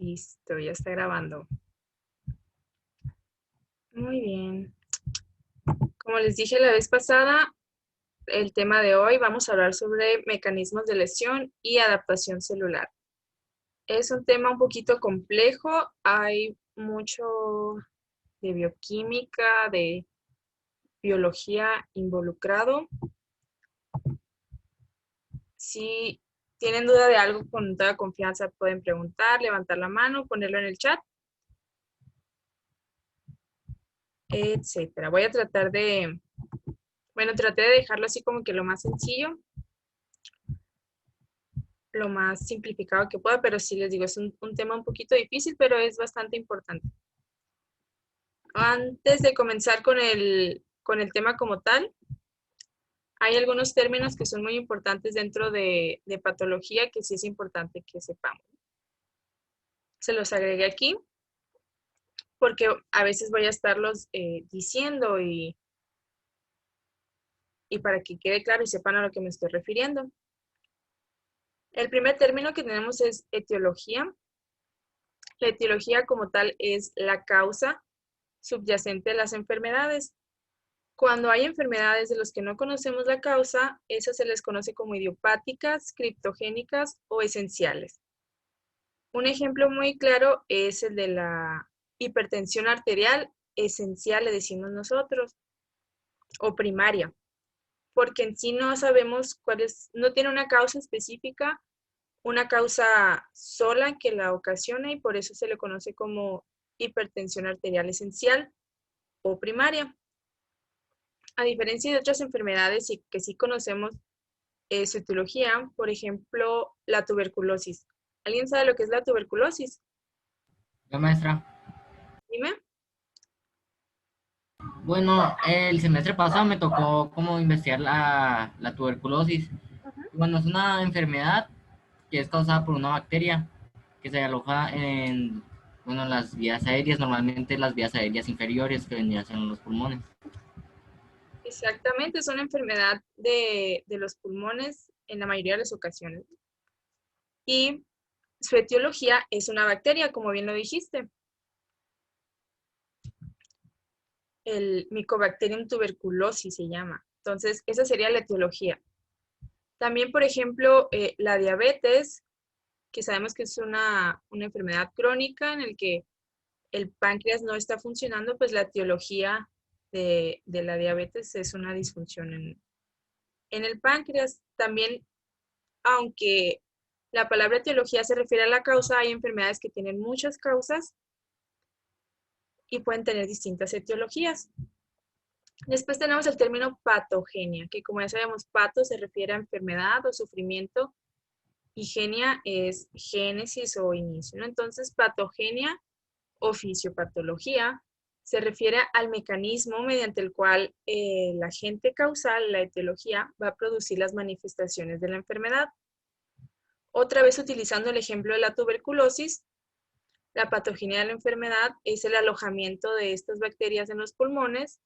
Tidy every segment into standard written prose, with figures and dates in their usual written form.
Listo, ya está grabando. Muy bien. Como les dije la vez pasada, el tema de hoy vamos a hablar sobre mecanismos de lesión y adaptación celular. Es un tema un poquito complejo, hay mucho de bioquímica, de biología involucrado. Si tienen duda de algo, con toda confianza pueden preguntar, levantar la mano, ponerlo en el chat, etcétera. Voy a tratar de, traté de dejarlo así como que lo más sencillo, lo más simplificado que pueda, pero sí les digo, es un tema un poquito difícil, pero es bastante importante. Antes de comenzar con el tema como tal, hay algunos términos que son muy importantes dentro de patología que sí es importante que sepamos. Se los agregué aquí porque a veces voy a estarlos diciendo y para que quede claro y sepan a lo que me estoy refiriendo. El primer término que tenemos es etiología. La etiología como tal es la causa subyacente de las enfermedades. Cuando hay enfermedades de las que no conocemos la causa, esas se les conoce como idiopáticas, criptogénicas o esenciales. Un ejemplo muy claro es el de la hipertensión arterial esencial, le decimos nosotros, o primaria, porque en sí no sabemos cuál es, no tiene una causa específica, una causa sola que la ocasiona y por eso se le conoce como hipertensión arterial esencial o primaria. A diferencia de otras enfermedades y que sí conocemos su etiología, por ejemplo, la tuberculosis. ¿Alguien sabe lo que es la tuberculosis? La maestra. Dime. Bueno, el semestre pasado me tocó como investigar la tuberculosis. Bueno, es una enfermedad que es causada por una bacteria que se aloja en, bueno, las vías aéreas, normalmente las vías aéreas inferiores que vendrían siendo los pulmones. Exactamente, es una enfermedad de los pulmones en la mayoría de las ocasiones. Y su etiología es una bacteria, como bien lo dijiste, el Mycobacterium tuberculosis se llama. Entonces, esa sería la etiología. También, por ejemplo, la diabetes, que sabemos que es una enfermedad crónica en el que el páncreas no está funcionando, pues la etiología de la diabetes es una disfunción en el páncreas. También, aunque la palabra etiología se refiere a la causa, hay enfermedades que tienen muchas causas y pueden tener distintas etiologías. Después tenemos el término patogenia, que como ya sabemos, pato se refiere a enfermedad o sufrimiento y genia es génesis o inicio, ¿no? Entonces, patogenia o fisiopatología se refiere al mecanismo mediante el cual el agente causal, la etiología, va a producir las manifestaciones de la enfermedad. Otra vez utilizando el ejemplo de la tuberculosis, la patogenia de la enfermedad es el alojamiento de estas bacterias en los pulmones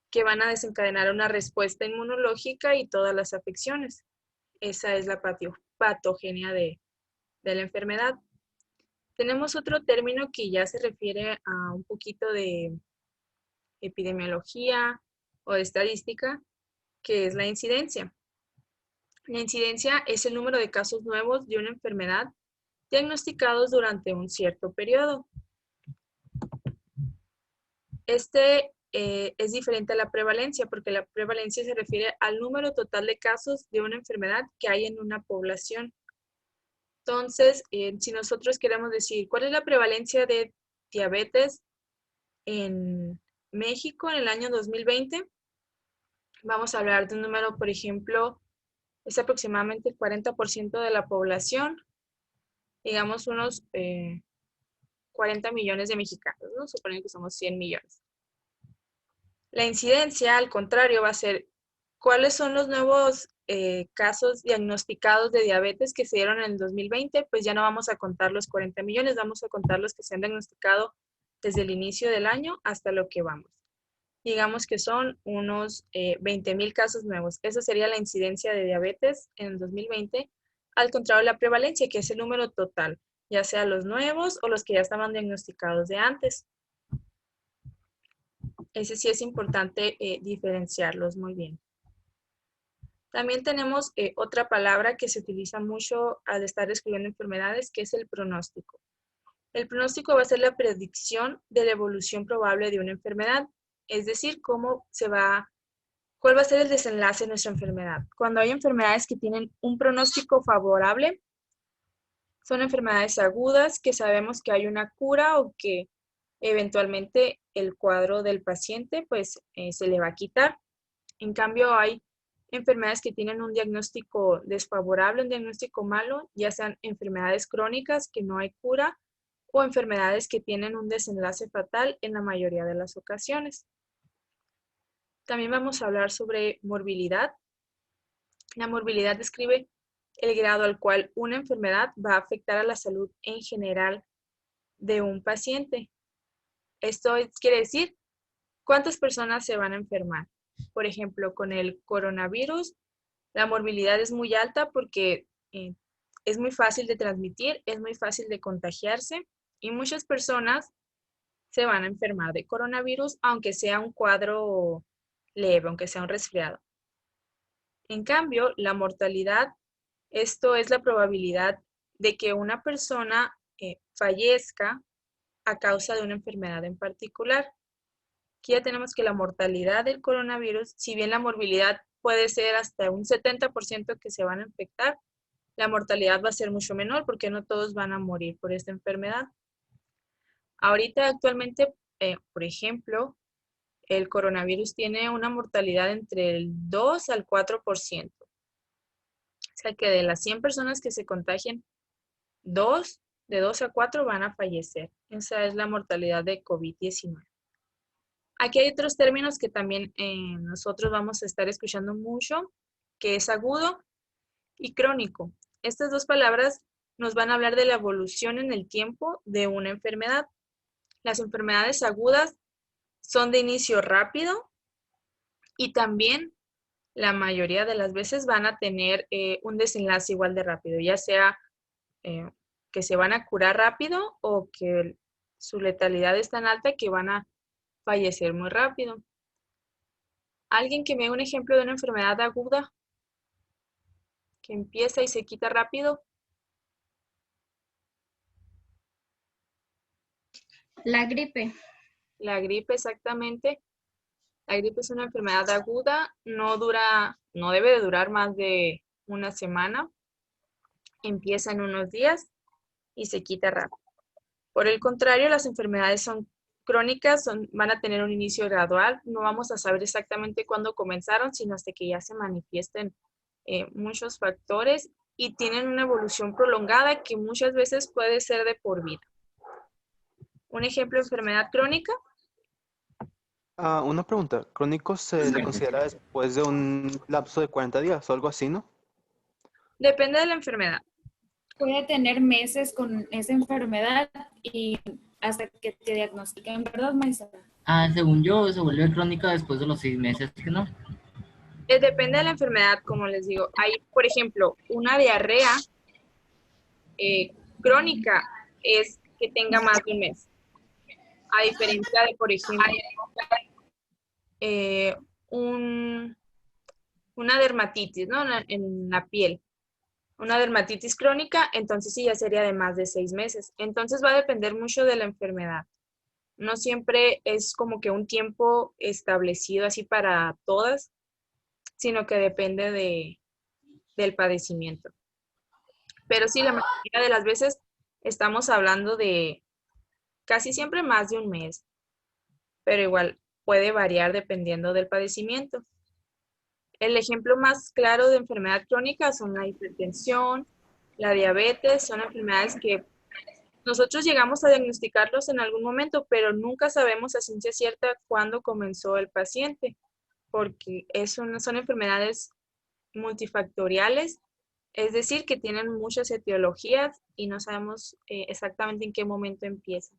que van a desencadenar una respuesta inmunológica y todas las afecciones. Esa es la patogenia de la enfermedad. Tenemos otro término que ya se refiere a un poquito de epidemiología o de estadística, que es la incidencia. La incidencia es el número de casos nuevos de una enfermedad diagnosticados durante un cierto periodo. Es diferente a la prevalencia, porque la prevalencia se refiere al número total de casos de una enfermedad que hay en una población. Entonces, si nosotros queremos decir cuál es la prevalencia de diabetes en México en el año 2020, vamos a hablar de un número, por ejemplo, es aproximadamente el 40% de la población, digamos unos 40 millones de mexicanos, ¿no? Suponen que somos 100 millones. La incidencia, al contrario, va a ser cuáles son los nuevos casos diagnosticados de diabetes que se dieron en el 2020, pues ya no vamos a contar los 40 millones, vamos a contar los que se han diagnosticado desde el inicio del año hasta lo que vamos. Digamos que son unos 20,000 casos nuevos. Esa sería la incidencia de diabetes en el 2020, al contrario de la prevalencia, que es el número total. ya sea los nuevos o los que ya estaban diagnosticados de antes. Ese sí es importante diferenciarlos muy bien. También tenemos otra palabra que se utiliza mucho al estar describiendo enfermedades, que es el pronóstico. El pronóstico va a ser la predicción de la evolución probable de una enfermedad, es decir, cuál va a ser el desenlace de nuestra enfermedad. Cuando hay enfermedades que tienen un pronóstico favorable, son enfermedades agudas que sabemos que hay una cura o que eventualmente el cuadro del paciente pues se le va a quitar. En cambio, hay enfermedades que tienen un diagnóstico desfavorable, un diagnóstico malo, ya sean enfermedades crónicas que no hay cura o enfermedades que tienen un desenlace fatal en la mayoría de las ocasiones. También vamos a hablar sobre morbilidad. La morbilidad describe el grado al cual una enfermedad va a afectar a la salud en general de un paciente. Esto quiere decir cuántas personas se van a enfermar. Por ejemplo, con el coronavirus, la morbilidad es muy alta porque es muy fácil de transmitir, es muy fácil de contagiarse y muchas personas se van a enfermar de coronavirus, aunque sea un cuadro leve, aunque sea un resfriado. En cambio, la mortalidad, esto es la probabilidad de que una persona fallezca a causa de una enfermedad en particular. Aquí ya tenemos que la mortalidad del coronavirus, si bien la morbilidad puede ser hasta un 70% que se van a infectar, la mortalidad va a ser mucho menor porque no todos van a morir por esta enfermedad. Ahorita actualmente, por ejemplo, el coronavirus tiene una mortalidad entre el 2 al 4%. O sea que de las 100 personas que se contagien, de 2 a 4 van a fallecer. Esa es la mortalidad de COVID-19. Aquí hay otros términos que también nosotros vamos a estar escuchando mucho, que es agudo y crónico. Estas dos palabras nos van a hablar de la evolución en el tiempo de una enfermedad. Las enfermedades agudas son de inicio rápido y también la mayoría de las veces van a tener un desenlace igual de rápido, ya sea que se van a curar rápido o que su letalidad es tan alta que van a fallecer muy rápido. ¿Alguien que me dé un ejemplo de una enfermedad aguda que empieza y se quita rápido? La gripe. La gripe, exactamente. La gripe es una enfermedad aguda, no debe de durar más de una semana. Empieza en unos días y se quita rápido. Por el contrario, las enfermedades son crónicas, van a tener un inicio gradual. No vamos a saber exactamente cuándo comenzaron, sino hasta que ya se manifiesten muchos factores y tienen una evolución prolongada que muchas veces puede ser de por vida. Un ejemplo de enfermedad crónica. Una pregunta. ¿Crónico se le considera después de un lapso de 40 días o algo así, no? Depende de la enfermedad. Puede tener meses con esa enfermedad y hasta que te diagnostiquen, ¿verdad, maestra? Según yo, se vuelve crónica después de los 6 meses, ¿que no? Depende de la enfermedad, como les digo. Hay, por ejemplo, una diarrea crónica es que tenga más de un mes. A diferencia de, por ejemplo, una dermatitis, ¿no? En la piel. Una dermatitis crónica, entonces sí ya sería de más de 6 meses. Entonces va a depender mucho de la enfermedad. No siempre es como que un tiempo establecido así para todas, sino que depende del padecimiento. Pero sí, la mayoría de las veces estamos hablando de casi siempre más de un mes, pero igual puede variar dependiendo del padecimiento. El ejemplo más claro de enfermedad crónica son la hipertensión, la diabetes, son enfermedades que nosotros llegamos a diagnosticarlos en algún momento, pero nunca sabemos a ciencia cierta cuándo comenzó el paciente, porque son enfermedades multifactoriales, es decir, que tienen muchas etiologías y no sabemos exactamente en qué momento empiezan.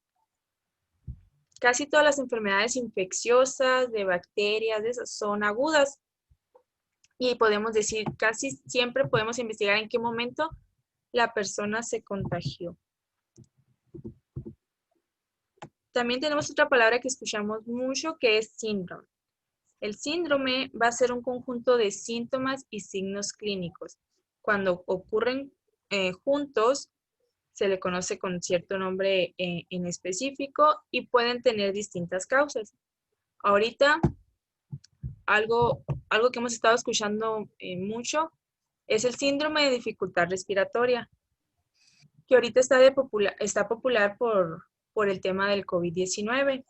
Casi todas las enfermedades infecciosas, de bacterias, de esas, son agudas. Y podemos decir, casi siempre podemos investigar en qué momento la persona se contagió. También tenemos otra palabra que escuchamos mucho que es síndrome. El síndrome va a ser un conjunto de síntomas y signos clínicos. Cuando ocurren juntos, se le conoce con cierto nombre en específico y pueden tener distintas causas. Ahorita, algo que hemos estado escuchando mucho es el síndrome de dificultad respiratoria, que ahorita está popular por el tema del COVID-19.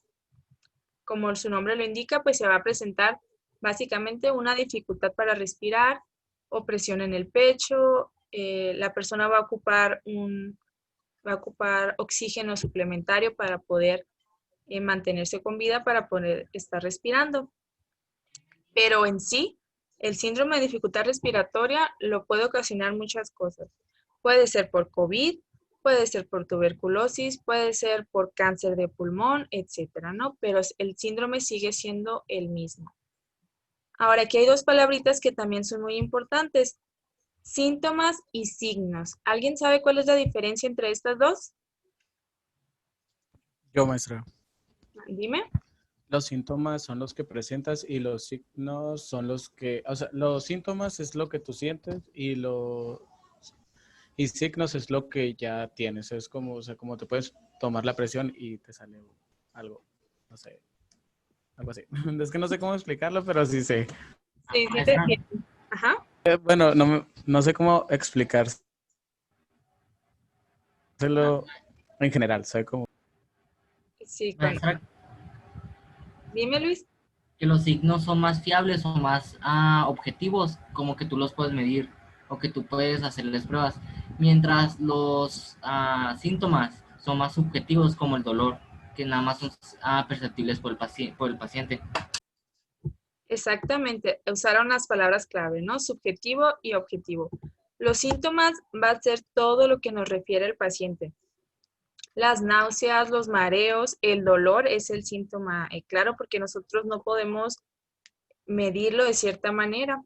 Como su nombre lo indica, pues se va a presentar básicamente una dificultad para respirar, opresión en el pecho, la persona va a ocupar oxígeno suplementario para poder mantenerse con vida, para poder estar respirando. Pero en sí, el síndrome de dificultad respiratoria lo puede ocasionar muchas cosas. Puede ser por COVID, puede ser por tuberculosis, puede ser por cáncer de pulmón, etcétera, ¿no? Pero el síndrome sigue siendo el mismo. Ahora, aquí hay dos palabritas que también son muy importantes. Síntomas y signos. ¿Alguien sabe cuál es la diferencia entre estas dos? Yo, maestra. Dime. Los síntomas son los que presentas y los signos son los que, o sea, los síntomas es lo que tú sientes y signos es lo que ya tienes. Es como, o sea, como te puedes tomar la presión y te sale algo, no sé, algo así. Es que no sé cómo explicarlo, pero sí sé. Sí, sí te entiendo. Ajá. Bueno, no sé cómo explicárselo en general, sé cómo. Sí, Maestra, dime, Luis. que los signos son más fiables o más objetivos, como que tú los puedes medir o que tú puedes hacerles pruebas, mientras los síntomas son más subjetivos, como el dolor, que nada más son perceptibles por el paciente. Exactamente, usaron las palabras clave, ¿no? Subjetivo y objetivo. Los síntomas va a ser todo lo que nos refiere el paciente. Las náuseas, los mareos, el dolor es el síntoma, claro, porque nosotros no podemos medirlo de cierta manera.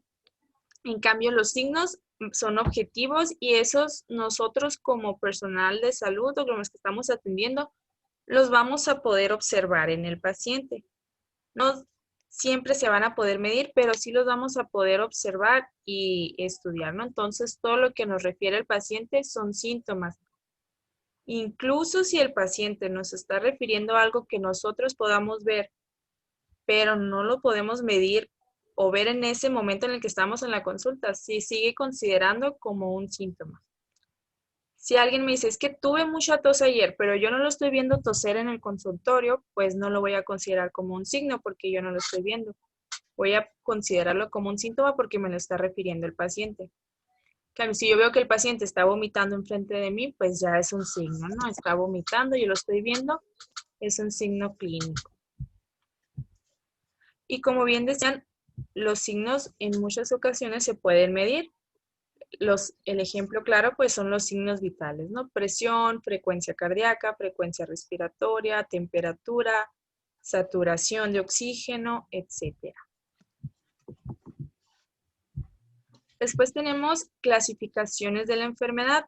En cambio, los signos son objetivos y esos nosotros como personal de salud o los que estamos atendiendo, los vamos a poder observar en el paciente. No siempre se van a poder medir, pero sí los vamos a poder observar y estudiar, ¿no? Entonces, todo lo que nos refiere el paciente son síntomas. Incluso si el paciente nos está refiriendo a algo que nosotros podamos ver, pero no lo podemos medir o ver en ese momento en el que estamos en la consulta, sí sigue considerando como un síntoma. Si alguien me dice, es que tuve mucha tos ayer, pero yo no lo estoy viendo toser en el consultorio, pues no lo voy a considerar como un signo porque yo no lo estoy viendo. Voy a considerarlo como un síntoma porque me lo está refiriendo el paciente. Claro, si yo veo que el paciente está vomitando enfrente de mí, pues ya es un signo, ¿no? Está vomitando, yo lo estoy viendo, es un signo clínico. Y como bien decían, los signos en muchas ocasiones se pueden medir. El ejemplo claro, pues son los signos vitales, ¿no? Presión, frecuencia cardíaca, frecuencia respiratoria, temperatura, saturación de oxígeno, etc. Después tenemos clasificaciones de la enfermedad.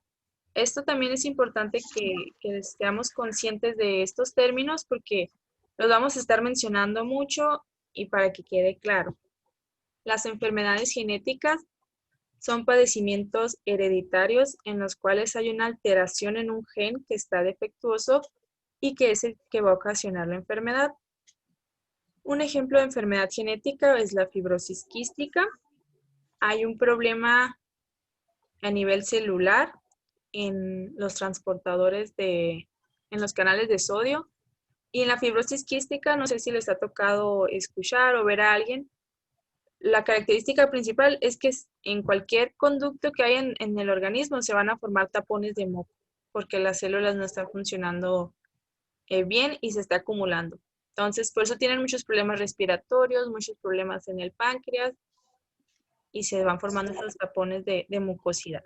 Esto también es importante que estemos conscientes de estos términos porque los vamos a estar mencionando mucho y para que quede claro. Las enfermedades genéticas son padecimientos hereditarios en los cuales hay una alteración en un gen que está defectuoso y que es el que va a ocasionar la enfermedad. Un ejemplo de enfermedad genética es la fibrosis quística. Hay un problema a nivel celular en los transportadores en los canales de sodio. Y en la fibrosis quística, no sé si les ha tocado escuchar o ver a alguien, la característica principal es que en cualquier conducto que hay en el organismo se van a formar tapones de moco, porque las células no están funcionando bien y se está acumulando. Entonces, por eso tienen muchos problemas respiratorios, muchos problemas en el páncreas y se van formando esos tapones de mucosidad.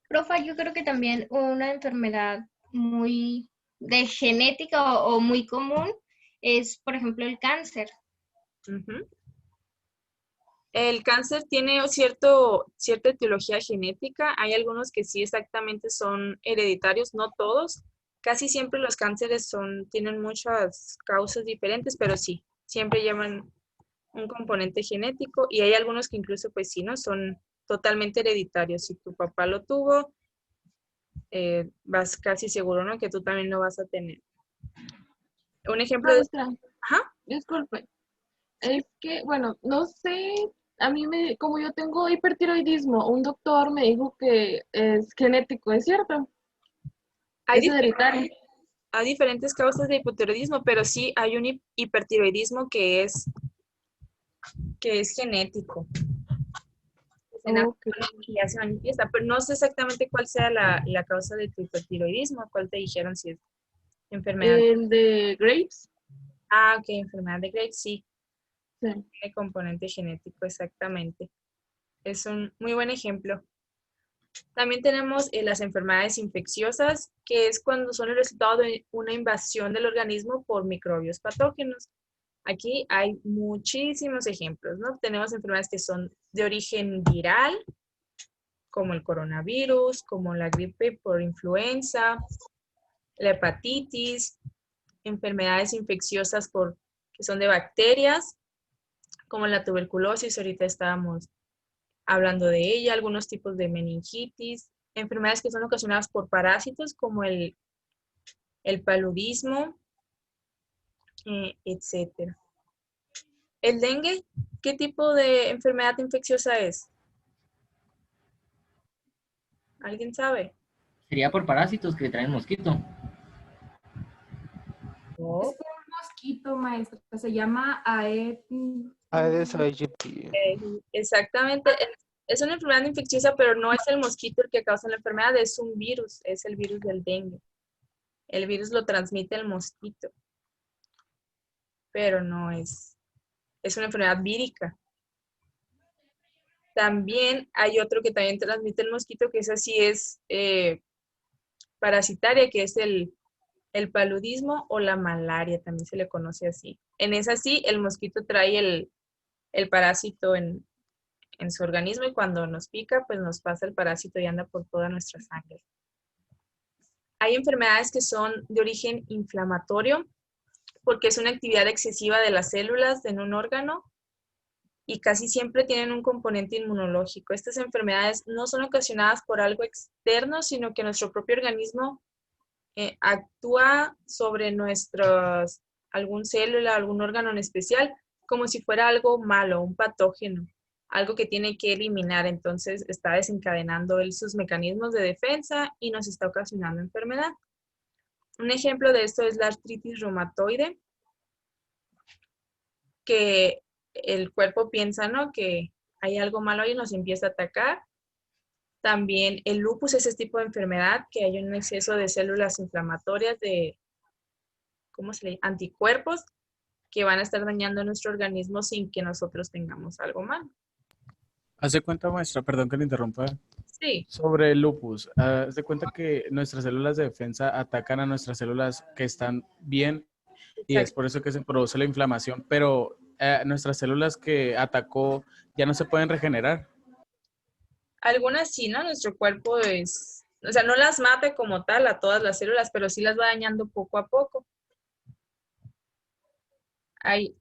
Profa, yo creo que también una enfermedad muy de genética o muy común es, por ejemplo, el cáncer. Uh-huh. El cáncer tiene cierta etiología genética. Hay algunos que sí exactamente son hereditarios, no todos, Casi siempre los cánceres tienen muchas causas diferentes, pero sí, siempre llevan un componente genético y hay algunos que incluso, pues sí, ¿no? Son totalmente hereditarios. Si tu papá lo tuvo, vas casi seguro, ¿no? Que tú también lo vas a tener. Un ejemplo de... Maestra, Ajá. disculpe. Es que, bueno, no sé, como yo tengo hipertiroidismo, un doctor me dijo que es genético, ¿es cierto? Hay, Es hereditario. hay diferentes causas de hipotiroidismo, pero sí hay un hipertiroidismo que es genético. Ok. Y ya se manifiesta, pero no sé exactamente cuál sea la causa de tu hipertiroidismo, cuál te dijeron si es enfermedad. El de Graves. Ah, ok, enfermedad de Graves, sí, Sí. tiene componente genético, exactamente. Es un muy buen ejemplo. También tenemos las enfermedades infecciosas, que es cuando son el resultado de una invasión del organismo por microbios patógenos. Aquí hay muchísimos ejemplos, ¿no? Tenemos enfermedades que son de origen viral, como el coronavirus, como la gripe por influenza, la hepatitis, enfermedades infecciosas que son de bacterias, como la tuberculosis, ahorita estábamos hablando de ella, algunos tipos de meningitis, enfermedades que son ocasionadas por parásitos, como el paludismo, etc. ¿El dengue? ¿Qué tipo de enfermedad infecciosa es? ¿Alguien sabe? Sería por parásitos que traen mosquito. No. Es un mosquito, maestra. Se llama Aedes aegypti. Exactamente. Es una enfermedad infecciosa, pero no es el mosquito el que causa la enfermedad, es un virus, es el virus del dengue. El virus lo transmite el mosquito, pero no es una enfermedad vírica. También hay otro que también transmite el mosquito, que esa sí es parasitaria, que es el paludismo o la malaria, también se le conoce así. En esa sí, el mosquito trae el parásito en su organismo y cuando nos pica, pues nos pasa el parásito y anda por toda nuestra sangre. Hay enfermedades que son de origen inflamatorio, porque es una actividad excesiva de las células en un órgano y casi siempre tienen un componente inmunológico. Estas enfermedades no son ocasionadas por algo externo, sino que nuestro propio organismo actúa sobre algún célula, algún órgano en especial, como si fuera algo malo, un patógeno, algo que tiene que eliminar. Entonces está desencadenando él sus mecanismos de defensa y nos está ocasionando enfermedad. Un ejemplo de esto es la artritis reumatoide, que el cuerpo piensa, ¿no?, que hay algo malo y nos empieza a atacar. También el lupus es ese tipo de enfermedad que hay un exceso de células inflamatorias anticuerpos que van a estar dañando nuestro organismo sin que nosotros tengamos algo malo. Haz de cuenta, maestra, perdón que le interrumpa. Sí. Sobre el lupus, haz de cuenta que nuestras células de defensa atacan a nuestras células que están bien y es por eso que se produce la inflamación, pero nuestras células que atacó ya no se pueden regenerar. Algunas sí, ¿no? Nuestro cuerpo no las mata como tal a todas las células, pero sí las va dañando poco a poco. Hay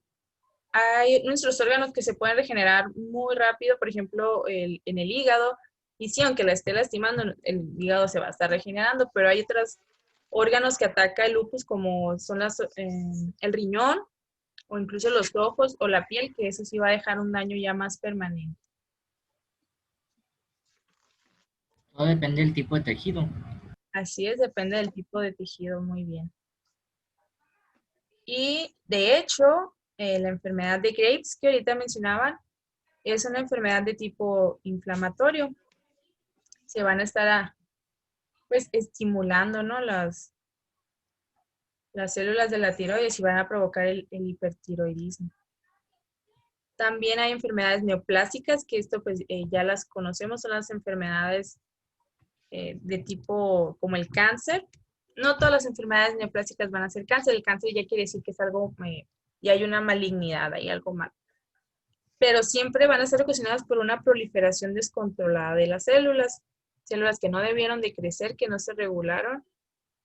nuestros órganos que se pueden regenerar muy rápido, por ejemplo, en el hígado, y sí, aunque la esté lastimando, el hígado se va a estar regenerando, pero hay otros órganos que ataca el lupus, como son el riñón, o incluso los ojos, o la piel, que eso sí va a dejar un daño ya más permanente. Todo depende del tipo de tejido. Así es, depende del tipo de tejido, muy bien. Y de hecho, la enfermedad de Graves que ahorita mencionaban es una enfermedad de tipo inflamatorio. Se van a estar estimulando, ¿no?, las células de la tiroides y van a provocar el hipertiroidismo. También hay enfermedades neoplásicas, que esto pues ya las conocemos, son las enfermedades de tipo como el cáncer. No todas las enfermedades neoplásicas van a ser cáncer. El cáncer ya quiere decir que es algo, ya hay una malignidad, hay algo mal. Pero siempre van a ser ocasionadas por una proliferación descontrolada de las células que no debieron de crecer, que no se regularon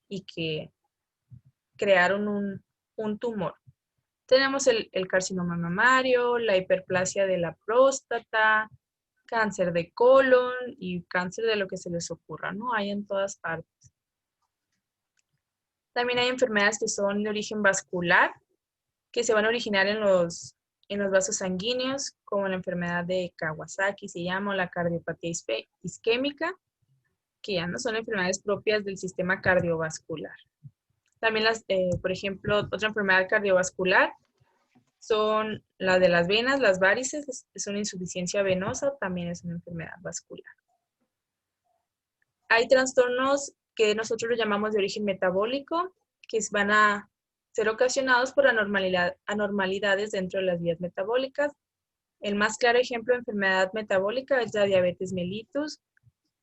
y que crearon un tumor. Tenemos el carcinoma mamario, la hiperplasia de la próstata, cáncer de colon y cáncer de lo que se les ocurra, ¿no? Hay en todas partes. También hay enfermedades que son de origen vascular, que se van a originar en los vasos sanguíneos, como la enfermedad de Kawasaki, se llama, o la cardiopatía isquémica, que ya no son enfermedades propias del sistema cardiovascular. También, por ejemplo, otra enfermedad cardiovascular son la de las venas, las varices, es una insuficiencia venosa, también es una enfermedad vascular. Hay trastornos que nosotros los llamamos de origen metabólico, que van a ser ocasionados por anormalidades dentro de las vías metabólicas. El más claro ejemplo de enfermedad metabólica es la diabetes mellitus.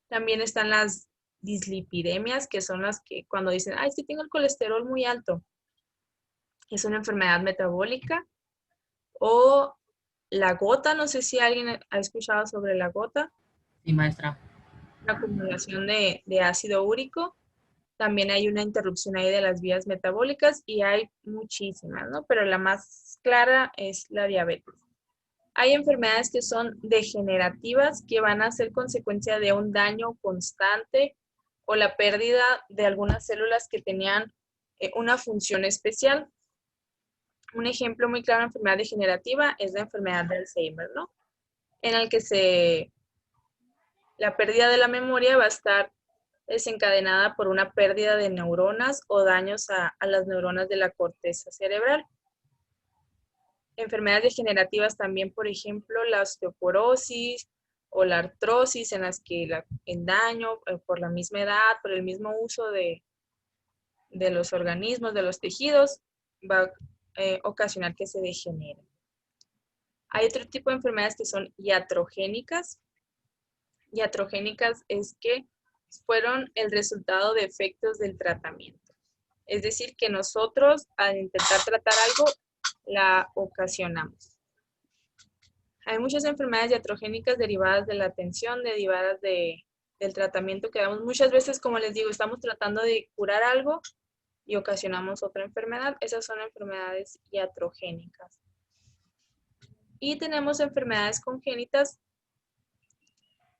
También están las dislipidemias, que son las que cuando dicen, ay, sí tengo el colesterol muy alto, es una enfermedad metabólica. O la gota, no sé si alguien ha escuchado sobre la gota. Sí, maestra. La acumulación de ácido úrico. También hay una interrupción ahí de las vías metabólicas y hay muchísimas, ¿no? Pero la más clara es la diabetes. Hay enfermedades que son degenerativas, que van a ser consecuencia de un daño constante o la pérdida de algunas células que tenían una función especial. Un ejemplo muy claro de enfermedad degenerativa es la enfermedad de Alzheimer, ¿no? En el que la pérdida de la memoria va a estar desencadenada por una pérdida de neuronas o daños a las neuronas de la corteza cerebral. Enfermedades degenerativas también, por ejemplo, la osteoporosis o la artrosis, en las que el daño por la misma edad, por el mismo uso de los organismos, de los tejidos, va a ocasionar que se degeneren. Hay otro tipo de enfermedades que son iatrogénicas. Iatrogénicas es que fueron el resultado de efectos del tratamiento. Es decir, que nosotros al intentar tratar algo, la ocasionamos. Hay muchas enfermedades iatrogénicas derivadas de la atención, derivadas del tratamiento que damos. Muchas veces, como les digo, estamos tratando de curar algo y ocasionamos otra enfermedad. Esas son enfermedades iatrogénicas. Y tenemos enfermedades congénitas,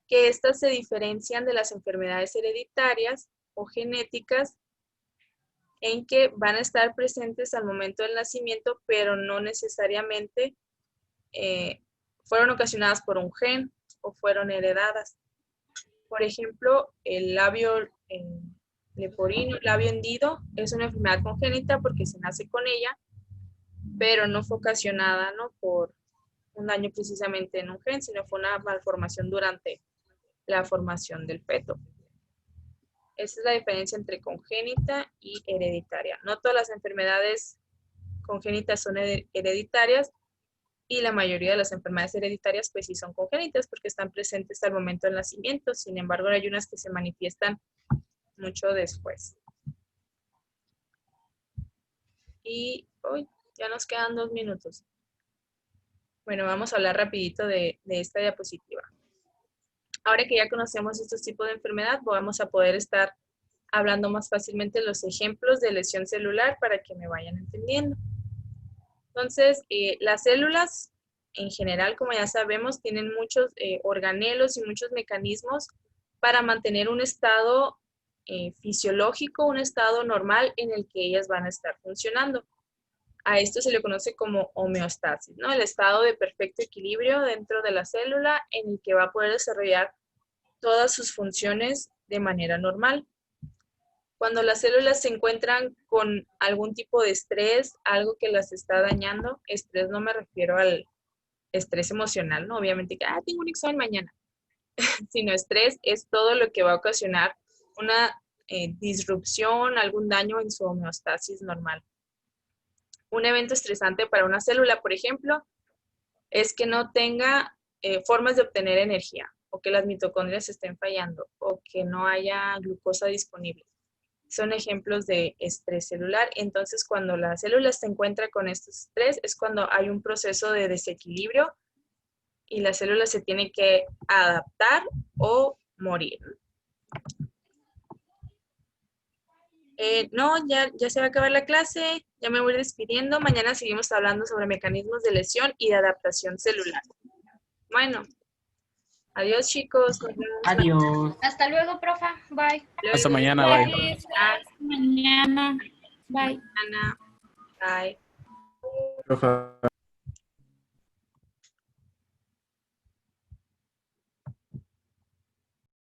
que estas se diferencian de las enfermedades hereditarias o genéticas, en que van a estar presentes al momento del nacimiento, pero no necesariamente fueron ocasionadas por un gen o fueron heredadas. Por ejemplo, el labio leporino, el labio hendido, es una enfermedad congénita porque se nace con ella, pero no fue ocasionada, ¿no?, por un daño precisamente en un gen, sino fue una malformación durante la formación del feto. Esa es la diferencia entre congénita y hereditaria. No todas las enfermedades congénitas son hereditarias y la mayoría de las enfermedades hereditarias pues sí son congénitas porque están presentes al momento del nacimiento. Sin embargo, hay unas que se manifiestan mucho después. Y hoy ya nos quedan 2 minutos. Bueno, vamos a hablar rapidito de esta diapositiva. Ahora que ya conocemos estos tipos de enfermedad, vamos a poder estar hablando más fácilmente los ejemplos de lesión celular para que me vayan entendiendo. Entonces, las células en general, como ya sabemos, tienen muchos organelos y muchos mecanismos para mantener un estado fisiológico, un estado normal en el que ellas van a estar funcionando. A esto se le conoce como homeostasis, ¿no? El estado de perfecto equilibrio dentro de la célula en el que va a poder desarrollar todas sus funciones de manera normal. Cuando las células se encuentran con algún tipo de estrés, algo que las está dañando, estrés no me refiero al estrés emocional, ¿no? Obviamente que, tengo un examen mañana, sino estrés es todo lo que va a ocasionar una disrupción, algún daño en su homeostasis normal. Un evento estresante para una célula, por ejemplo, es que no tenga formas de obtener energía, o que las mitocondrias estén fallando, o que no haya glucosa disponible. Son ejemplos de estrés celular. Entonces, cuando la célula se encuentra con este estrés, es cuando hay un proceso de desequilibrio y la célula se tiene que adaptar o morir. No, ya se va a acabar la clase, ya me voy despidiendo. Mañana seguimos hablando sobre mecanismos de lesión y de adaptación celular. Bueno, adiós chicos. Nos vemos Adiós. Hasta luego, profa. Bye. Hasta mañana, bye. Gracias. Hasta mañana. Bye. mañana. Bye. Profe.